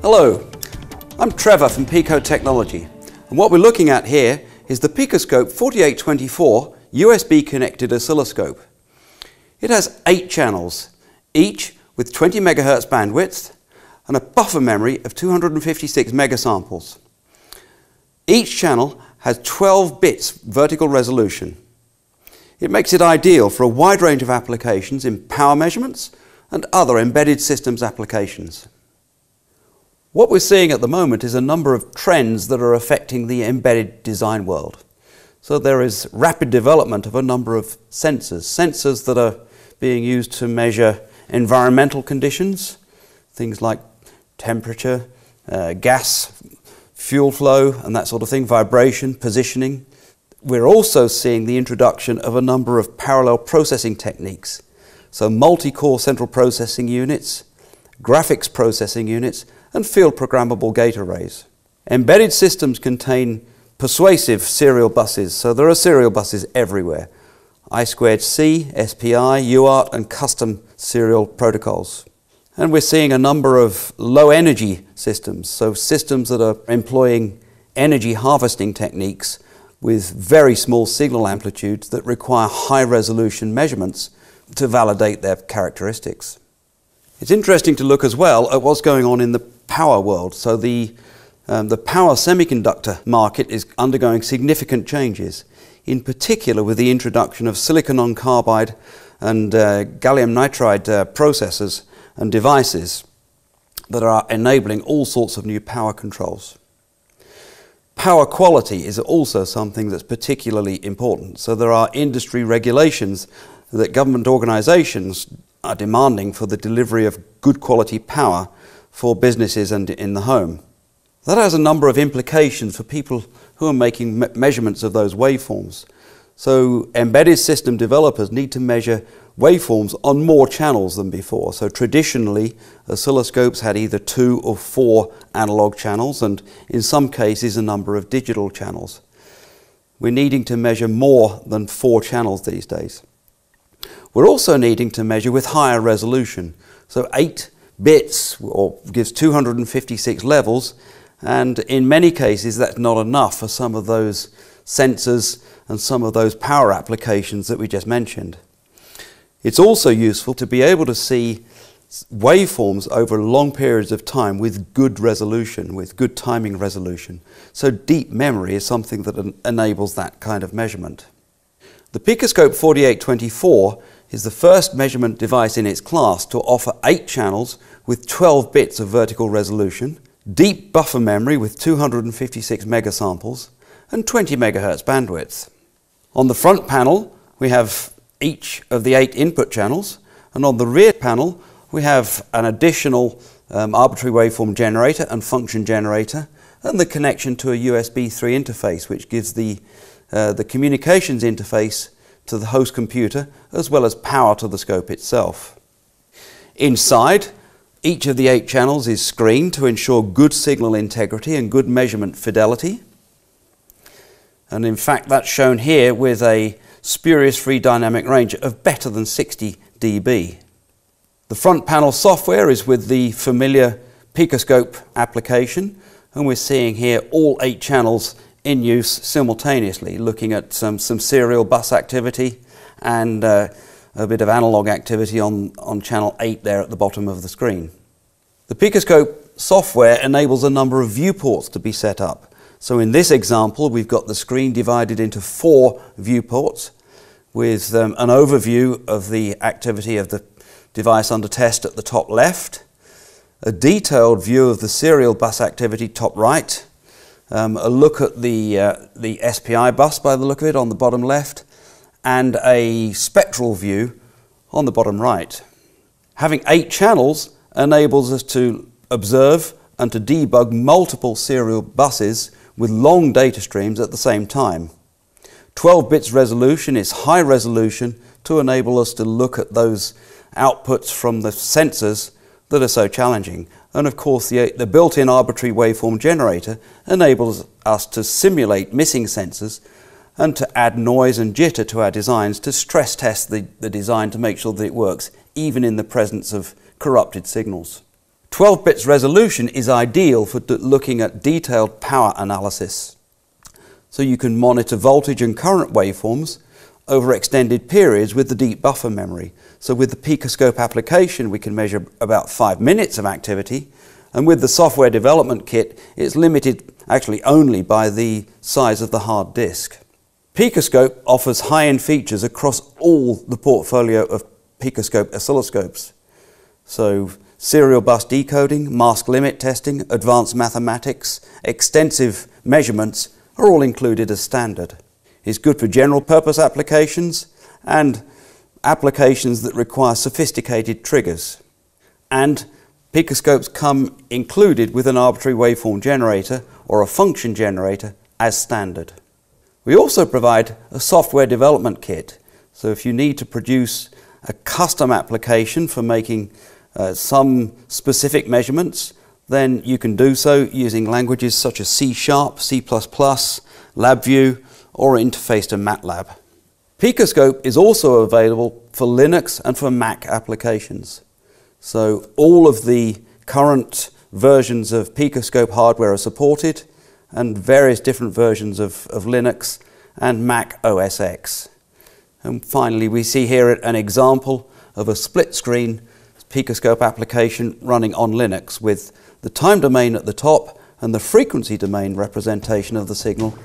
Hello, I'm Trevor from Pico Technology, and what we're looking at here is the Picoscope 4824 USB connected oscilloscope. It has 8 channels, each with 20 MHz bandwidth and a buffer memory of 256 megasamples. Each channel has 12 bits vertical resolution. It makes it ideal for a wide range of applications in power measurements and other embedded systems applications. What we're seeing at the moment is a number of trends that are affecting the embedded design world. So there is rapid development of a number of sensors that are being used to measure environmental conditions, things like temperature, gas, fuel flow and that sort of thing, vibration, positioning. We're also seeing the introduction of a number of parallel processing techniques. So multi-core central processing units, graphics processing units, and field programmable gate arrays. Embedded systems contain persuasive serial buses, so there are serial buses everywhere. I2C, SPI, UART, and custom serial protocols. And we're seeing a number of low energy systems, so systems that are employing energy harvesting techniques with very small signal amplitudes that require high resolution measurements to validate their characteristics. It's interesting to look as well at what's going on in the power world. So the power semiconductor market is undergoing significant changes, in particular with the introduction of silicon on carbide and gallium nitride processors and devices that are enabling all sorts of new power controls. Power quality is also something that's particularly important. So there are industry regulations that government organizations are demanding for the delivery of good quality power for businesses and in the home. That has a number of implications for people who are making measurements of those waveforms. So embedded system developers need to measure waveforms on more channels than before. So traditionally, oscilloscopes had either 2 or 4 analog channels and in some cases a number of digital channels. We're needing to measure more than 4 channels these days. We're also needing to measure with higher resolution. So 8 bits gives 256 levels, and in many cases that's not enough for some of those sensors and some of those power applications that we just mentioned. It's also useful to be able to see waveforms over long periods of time with good resolution, with good timing resolution. So deep memory is something that enables that kind of measurement. The Picoscope 4824 is the first measurement device in its class to offer 8 channels with 12 bits of vertical resolution, deep buffer memory with 256 megasamples, and 20 MHz bandwidth. On the front panel, we have each of the 8 input channels, and on the rear panel, we have an additional arbitrary waveform generator and function generator, and the connection to a USB 3 interface, which gives the communications interface to the host computer, as well as power to the scope itself. Inside, each of the 8 channels is screened to ensure good signal integrity and good measurement fidelity. And in fact, that's shown here with a spurious-free dynamic range of better than 60 dB. The front panel software is with the familiar Picoscope application, and we're seeing here all 8 channels in use simultaneously, looking at some serial bus activity and a bit of analog activity on channel 8 there at the bottom of the screen. The Picoscope software enables a number of viewports to be set up. So in this example, we've got the screen divided into 4 viewports with an overview of the activity of the device under test at the top left, a detailed view of the serial bus activity top right, a look at the SPI bus by the look of it on the bottom left, and a spectral view on the bottom right. Having 8 channels enables us to observe and to debug multiple serial buses with long data streams at the same time. 12 bits resolution is high resolution to enable us to look at those outputs from the sensors that are so challenging. And of course the built-in arbitrary waveform generator enables us to simulate missing sensors and to add noise and jitter to our designs to stress test the design to make sure that it works even in the presence of corrupted signals. 12 bits resolution is ideal for looking at detailed power analysis. So you can monitor voltage and current waveforms over extended periods with the deep buffer memory. So with the Picoscope application, we can measure about 5 minutes of activity, and with the software development kit, it's limited actually only by the size of the hard disk. Picoscope offers high-end features across all the portfolio of Picoscope oscilloscopes. So serial bus decoding, mask limit testing, advanced mathematics, extensive measurements are all included as standard. It's good for general purpose applications and applications that require sophisticated triggers. And Picoscopes come included with an arbitrary waveform generator or a function generator as standard. We also provide a software development kit. So if you need to produce a custom application for making some specific measurements, then you can do so using languages such as C#, C++, LabVIEW, or interface to MATLAB. Picoscope is also available for Linux and for Mac applications. So all of the current versions of Picoscope hardware are supported, and various different versions of Linux and Mac OS X. And finally, we see here an example of a split-screen Picoscope application running on Linux with the time domain at the top and the frequency domain representation of the signal